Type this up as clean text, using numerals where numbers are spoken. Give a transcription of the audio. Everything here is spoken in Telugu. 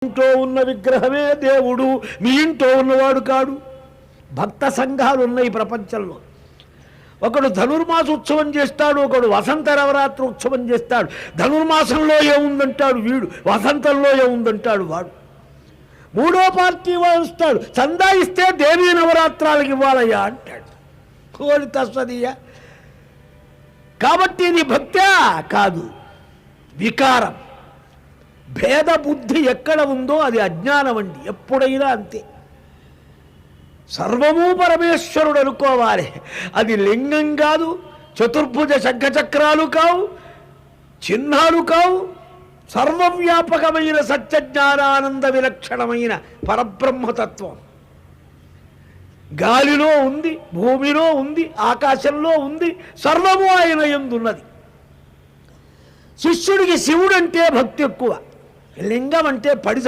ఇంట్లో ఉన్న విగ్రహమే దేవుడు, మీ ఇంట్లో ఉన్నవాడు కాడు. భక్త సంఘాలు ఉన్నాయి ప్రపంచంలో. ఒకడు ధనుర్మాస ఉత్సవం చేస్తాడు, ఒకడు వసంత నవరాత్రి ఉత్సవం చేస్తాడు. ధనుర్మాసంలో ఏముందంటాడు వీడు, వసంతంలో ఏముందంటాడు వాడు. మూడో పార్టీ వాడు వస్తాడు, చందా ఇస్తే దేవీ నవరాత్రాలకు ఇవ్వాలయ్యా అంటాడు. కోరి తస్వదీయ. కాబట్టి ఇది భక్త్యా కాదు, వికారం. భేద బుద్ధి ఎక్కడ ఉందో అది అజ్ఞానం అండి, ఎప్పుడైనా అంతే. సర్వము పరమేశ్వరుడు అనుకోవాలి. అది లింగం కాదు, చతుర్భుజ శంఖచక్రాలు కావు, చిహ్నాలు కావు. సర్వవ్యాపకమైన సత్యజ్ఞానానంద విలక్షణమైన పరబ్రహ్మతత్వం గాలిలో ఉంది, భూమిలో ఉంది, ఆకాశంలో ఉంది. సర్వము ఆయన యందున్నది. శిష్యుడికి శివుడంటే భక్తి ఎక్కువ, లింగం అంటే పడి